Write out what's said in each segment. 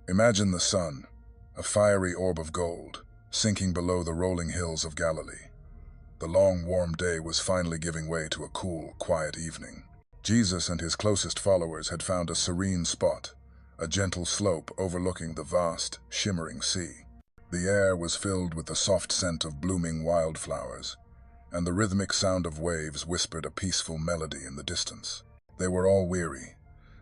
Imagine the sun, a fiery orb of gold, sinking below the rolling hills of Galilee. The long, warm day was finally giving way to a cool, quiet evening. Jesus and his closest followers had found a serene spot, a gentle slope overlooking the vast, shimmering sea. The air was filled with the soft scent of blooming wildflowers, and the rhythmic sound of waves whispered a peaceful melody in the distance. They were all weary,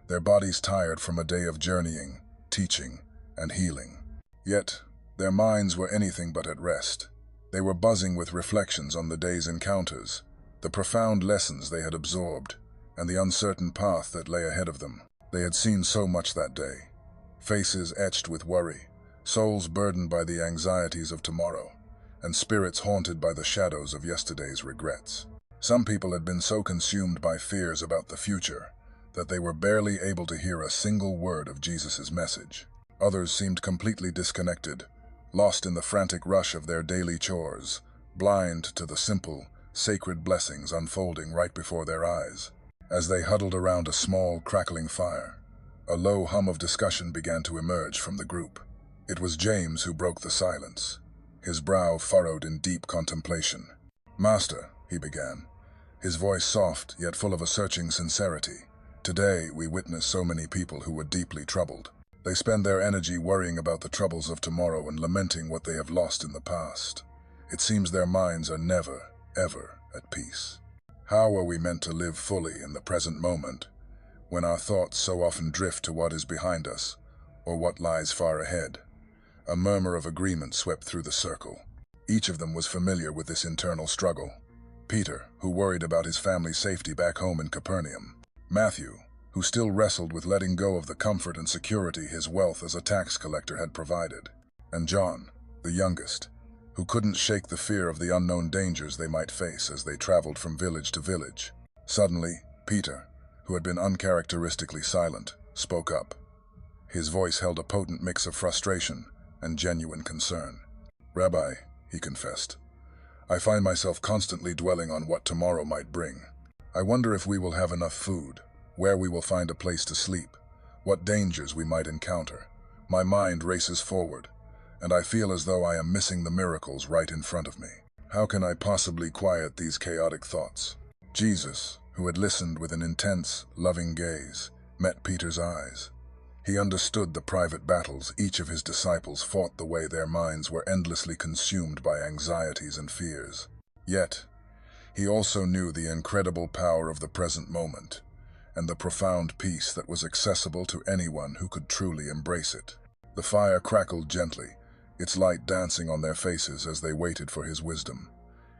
their bodies tired from a day of journeying, teaching, and healing. Yet, their minds were anything but at rest. They were buzzing with reflections on the day's encounters, the profound lessons they had absorbed, and the uncertain path that lay ahead of them. They had seen so much that day. Faces etched with worry, souls burdened by the anxieties of tomorrow, and spirits haunted by the shadows of yesterday's regrets. Some people had been so consumed by fears about the future that they were barely able to hear a single word of Jesus' message. Others seemed completely disconnected, lost in the frantic rush of their daily chores, blind to the simple, sacred blessings unfolding right before their eyes. As they huddled around a small, crackling fire, a low hum of discussion began to emerge from the group. It was James who broke the silence, his brow furrowed in deep contemplation. "Master," he began, his voice soft yet full of a searching sincerity, "today we witness so many people who were deeply troubled. They spend their energy worrying about the troubles of tomorrow and lamenting what they have lost in the past. It seems their minds are never, ever at peace. How are we meant to live fully in the present moment, when our thoughts so often drift to what is behind us, or what lies far ahead?" A murmur of agreement swept through the circle. Each of them was familiar with this internal struggle. Peter, who worried about his family's safety back home in Capernaum. Matthew, who still wrestled with letting go of the comfort and security his wealth as a tax collector had provided. And John, the youngest, who couldn't shake the fear of the unknown dangers they might face as they traveled from village to village. Suddenly, Peter, who had been uncharacteristically silent, spoke up. His voice held a potent mix of frustration and genuine concern. "Rabbi," he confessed, "I find myself constantly dwelling on what tomorrow might bring. I wonder if we will have enough food, where we will find a place to sleep, what dangers we might encounter. My mind races forward, and I feel as though I am missing the miracles right in front of me. How can I possibly quiet these chaotic thoughts?" Jesus, who had listened with an intense, loving gaze, met Peter's eyes. He understood the private battles each of his disciples fought the way their minds were endlessly consumed by anxieties and fears. Yet, he also knew the incredible power of the present moment, and the profound peace that was accessible to anyone who could truly embrace it. The fire crackled gently, its light dancing on their faces as they waited for his wisdom.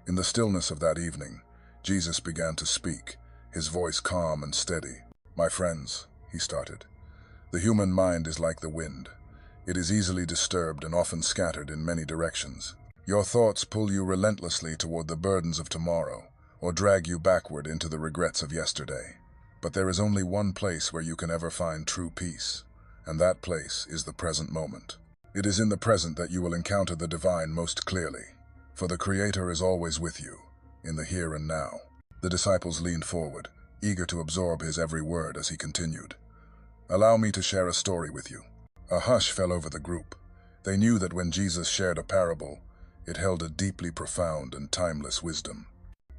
In the stillness of that evening, Jesus began to speak, his voice calm and steady. "My friends," he started, "the human mind is like the wind. It is easily disturbed and often scattered in many directions. Your thoughts pull you relentlessly toward the burdens of tomorrow, or drag you backward into the regrets of yesterday. But there is only one place where you can ever find true peace, and that place is the present moment. It is in the present that you will encounter the divine most clearly, for the Creator is always with you, in the here and now." The disciples leaned forward, eager to absorb his every word as he continued. "Allow me to share a story with you." A hush fell over the group. They knew that when Jesus shared a parable, it held a deeply profound and timeless wisdom.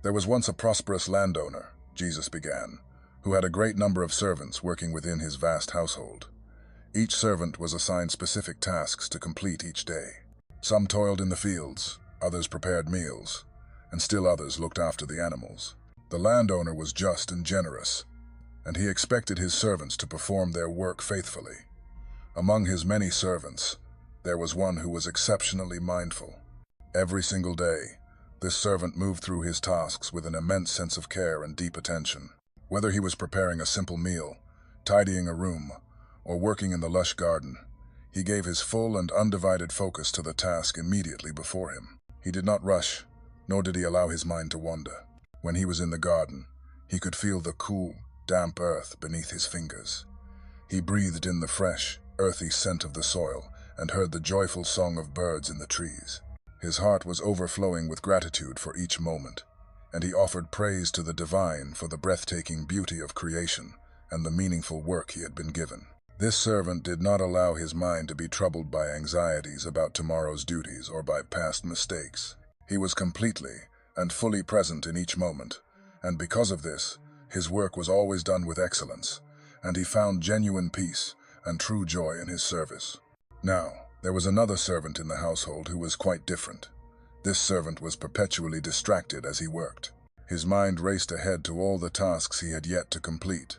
"There was once a prosperous landowner," Jesus began, "who had a great number of servants working within his vast household. Each servant was assigned specific tasks to complete each day. Some toiled in the fields, others prepared meals, and still others looked after the animals. The landowner was just and generous, and he expected his servants to perform their work faithfully. Among his many servants, there was one who was exceptionally mindful. Every single day, this servant moved through his tasks with an immense sense of care and deep attention. Whether he was preparing a simple meal, tidying a room, or working in the lush garden, he gave his full and undivided focus to the task immediately before him. He did not rush, nor did he allow his mind to wander. When he was in the garden, he could feel the cool, damp earth beneath his fingers. He breathed in the fresh, earthy scent of the soil and heard the joyful song of birds in the trees. His heart was overflowing with gratitude for each moment, and he offered praise to the divine for the breathtaking beauty of creation and the meaningful work he had been given. This servant did not allow his mind to be troubled by anxieties about tomorrow's duties or by past mistakes. He was completely and fully present in each moment, and because of this, his work was always done with excellence, and he found genuine peace and true joy in his service. Now, there was another servant in the household who was quite different. This servant was perpetually distracted as he worked. His mind raced ahead to all the tasks he had yet to complete,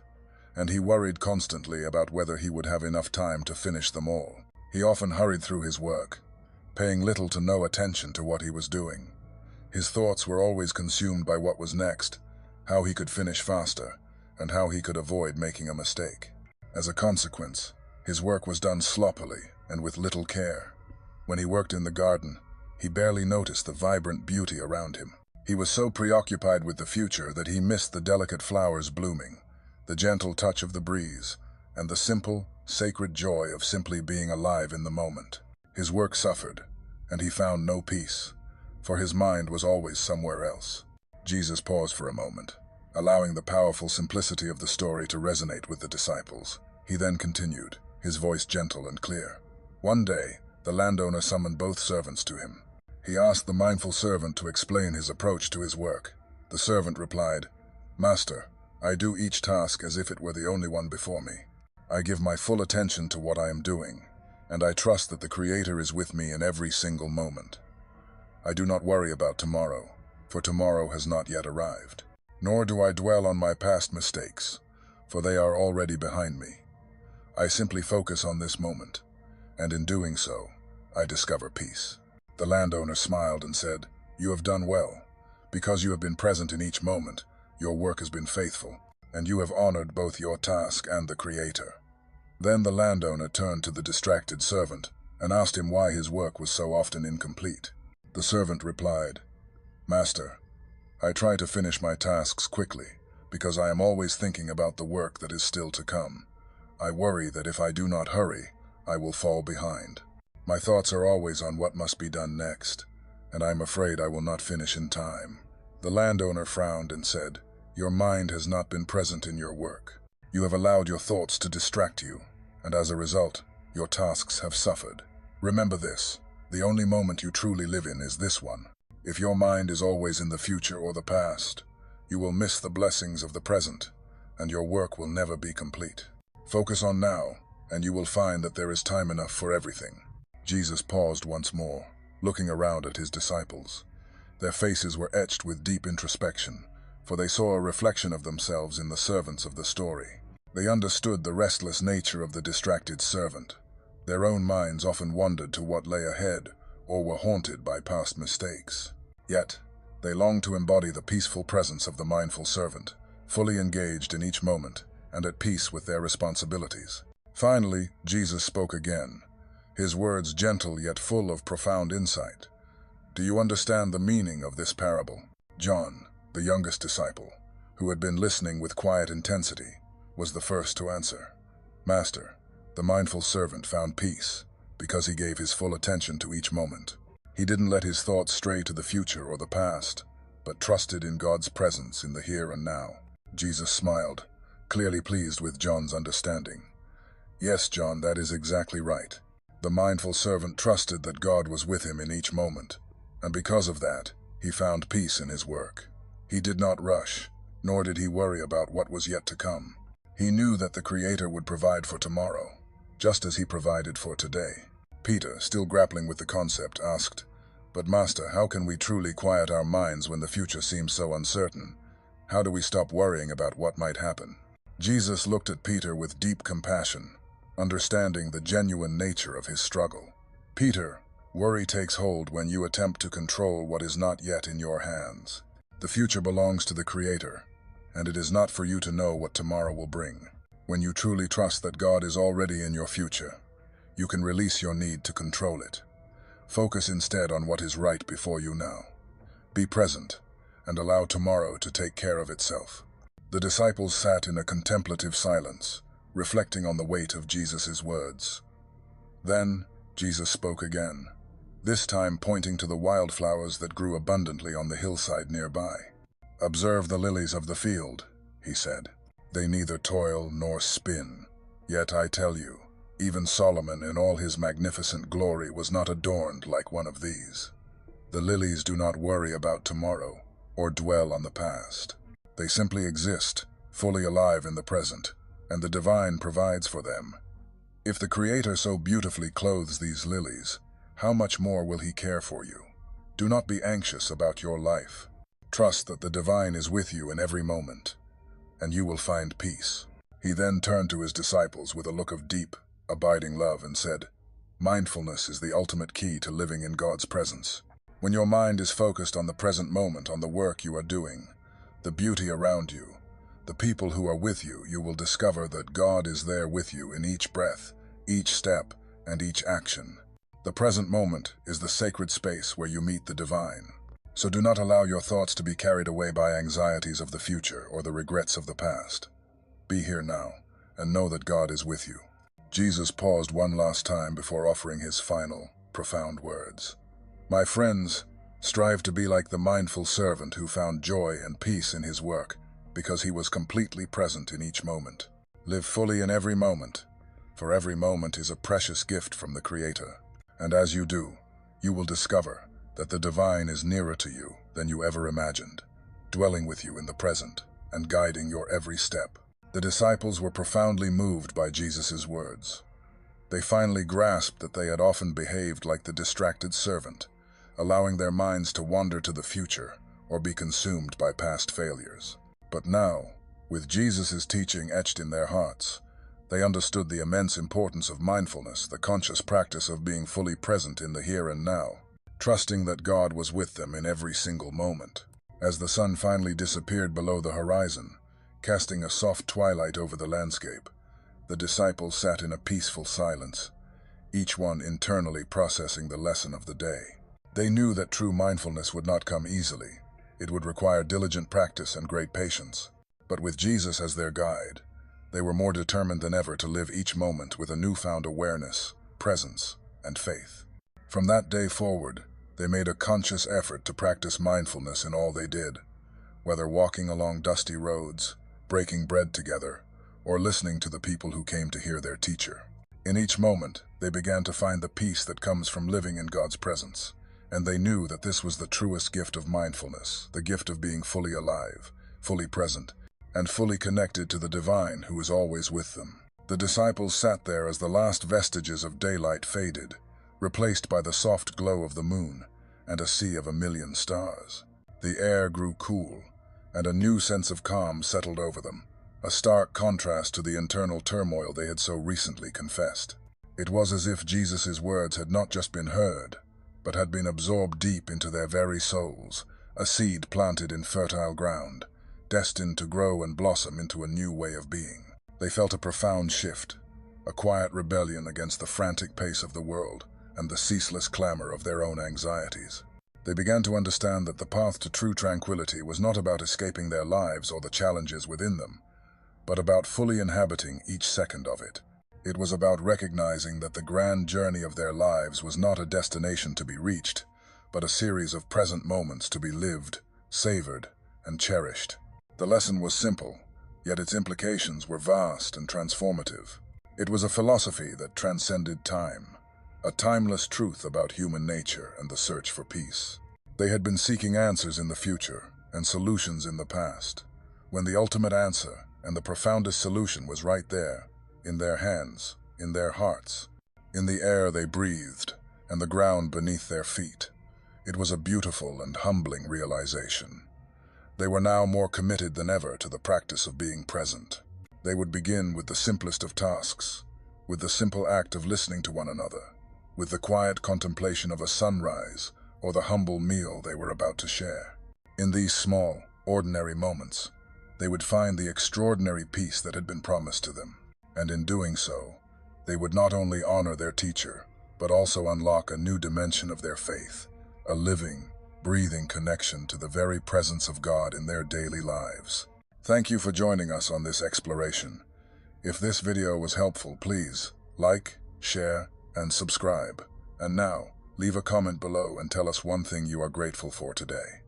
and he worried constantly about whether he would have enough time to finish them all. He often hurried through his work, paying little to no attention to what he was doing. His thoughts were always consumed by what was next, how he could finish faster, and how he could avoid making a mistake. As a consequence, his work was done sloppily and with little care. When he worked in the garden, he barely noticed the vibrant beauty around him. He was so preoccupied with the future that he missed the delicate flowers blooming, the gentle touch of the breeze, and the simple, sacred joy of simply being alive in the moment. His work suffered, and he found no peace, for his mind was always somewhere else. Jesus paused for a moment, allowing the powerful simplicity of the story to resonate with the disciples. He then continued, his voice gentle and clear. One day, the landowner summoned both servants to him. He asked the mindful servant to explain his approach to his work. The servant replied, "Master, I do each task as if it were the only one before me. I give my full attention to what I am doing, and I trust that the Creator is with me in every single moment. I do not worry about tomorrow, for tomorrow has not yet arrived. Nor do I dwell on my past mistakes, for they are already behind me. I simply focus on this moment, and in doing so, I discover peace." The landowner smiled and said, "You have done well. Because you have been present in each moment, your work has been faithful, and you have honored both your task and the Creator." Then the landowner turned to the distracted servant and asked him why his work was so often incomplete. The servant replied, "Master, I try to finish my tasks quickly because I am always thinking about the work that is still to come. I worry that if I do not hurry, I will fall behind. My thoughts are always on what must be done next, and I am afraid I will not finish in time." The landowner frowned and said, "Your mind has not been present in your work. You have allowed your thoughts to distract you, and as a result, your tasks have suffered. Remember this, the only moment you truly live in is this one. If your mind is always in the future or the past, you will miss the blessings of the present, and your work will never be complete. Focus on now, and you will find that there is time enough for everything." Jesus paused once more, looking around at his disciples. Their faces were etched with deep introspection, for they saw a reflection of themselves in the servants of the story. They understood the restless nature of the distracted servant. Their own minds often wandered to what lay ahead, or were haunted by past mistakes. Yet, they longed to embody the peaceful presence of the mindful servant, fully engaged in each moment and at peace with their responsibilities. Finally, Jesus spoke again, his words gentle yet full of profound insight. "Do you understand the meaning of this parable?" John, the youngest disciple, who had been listening with quiet intensity, was the first to answer. "Master, the mindful servant found peace because he gave his full attention to each moment. He didn't let his thoughts stray to the future or the past, but trusted in God's presence in the here and now." Jesus smiled, clearly pleased with John's understanding. "Yes, John, that is exactly right. The mindful servant trusted that God was with him in each moment, and because of that, he found peace in his work. He did not rush, nor did he worry about what was yet to come. He knew that the Creator would provide for tomorrow, just as he provided for today." Peter, still grappling with the concept, asked, "But Master, how can we truly quiet our minds when the future seems so uncertain? How do we stop worrying about what might happen?" Jesus looked at Peter with deep compassion, understanding the genuine nature of his struggle. "Peter, worry takes hold when you attempt to control what is not yet in your hands. The future belongs to the Creator, and it is not for you to know what tomorrow will bring. When you truly trust that God is already in your future, you can release your need to control it. Focus instead on what is right before you now. Be present, and allow tomorrow to take care of itself." The disciples sat in a contemplative silence, reflecting on the weight of Jesus' words. Then, Jesus spoke again, this time pointing to the wildflowers that grew abundantly on the hillside nearby. "Observe the lilies of the field," he said. "They neither toil nor spin. Yet I tell you, even Solomon in all his magnificent glory was not adorned like one of these. The lilies do not worry about tomorrow or dwell on the past. They simply exist, fully alive in the present, and the divine provides for them. If the Creator so beautifully clothes these lilies, how much more will He care for you? Do not be anxious about your life. Trust that the divine is with you in every moment, and you will find peace. He then turned to his disciples with a look of deep, abiding love and said, "Mindfulness is the ultimate key to living in God's presence. When your mind is focused on the present moment, on the work you are doing, the beauty around you, the people who are with you, you will discover that God is there with you in each breath, each step, and each action. The present moment is the sacred space where you meet the divine. So do not allow your thoughts to be carried away by anxieties of the future or the regrets of the past. Be here now, and know that God is with you." Jesus paused one last time before offering his final, profound words. "My friends, strive to be like the mindful servant who found joy and peace in his work because he was completely present in each moment. Live fully in every moment, for every moment is a precious gift from the Creator. And as you do, you will discover that the divine is nearer to you than you ever imagined, dwelling with you in the present and guiding your every step." The disciples were profoundly moved by Jesus' words. They finally grasped that they had often behaved like the distracted servant, allowing their minds to wander to the future or be consumed by past failures. But now, with Jesus' teaching etched in their hearts, they understood the immense importance of mindfulness, the conscious practice of being fully present in the here and now, trusting that God was with them in every single moment. As the sun finally disappeared below the horizon, casting a soft twilight over the landscape, the disciples sat in a peaceful silence, each one internally processing the lesson of the day. They knew that true mindfulness would not come easily. It would require diligent practice and great patience. But with Jesus as their guide, they were more determined than ever to live each moment with a newfound awareness, presence, and faith. From that day forward, they made a conscious effort to practice mindfulness in all they did, whether walking along dusty roads, breaking bread together, or listening to the people who came to hear their teacher. In each moment, they began to find the peace that comes from living in God's presence, and they knew that this was the truest gift of mindfulness, the gift of being fully alive, fully present, and fully connected to the divine who is always with them. The disciples sat there as the last vestiges of daylight faded, replaced by the soft glow of the moon and a sea of 1,000,000 stars. The air grew cool, and a new sense of calm settled over them, a stark contrast to the internal turmoil they had so recently confessed. It was as if Jesus' words had not just been heard, but had been absorbed deep into their very souls, a seed planted in fertile ground, destined to grow and blossom into a new way of being. They felt a profound shift, a quiet rebellion against the frantic pace of the world and the ceaseless clamor of their own anxieties. They began to understand that the path to true tranquility was not about escaping their lives or the challenges within them, but about fully inhabiting each second of it. It was about recognizing that the grand journey of their lives was not a destination to be reached, but a series of present moments to be lived, savored, and cherished. The lesson was simple, yet its implications were vast and transformative. It was a philosophy that transcended time, a timeless truth about human nature and the search for peace. They had been seeking answers in the future and solutions in the past, when the ultimate answer and the profoundest solution was right there, in their hands, in their hearts, in the air they breathed, and the ground beneath their feet. It was a beautiful and humbling realization. They were now more committed than ever to the practice of being present. They would begin with the simplest of tasks, with the simple act of listening to one another, with the quiet contemplation of a sunrise or the humble meal they were about to share. In these small, ordinary moments, they would find the extraordinary peace that had been promised to them. And in doing so, they would not only honor their teacher, but also unlock a new dimension of their faith, a living, breathing connection to the very presence of God in their daily lives. Thank you for joining us on this exploration. If this video was helpful, please like, share, and subscribe. And now, leave a comment below and tell us one thing you are grateful for today.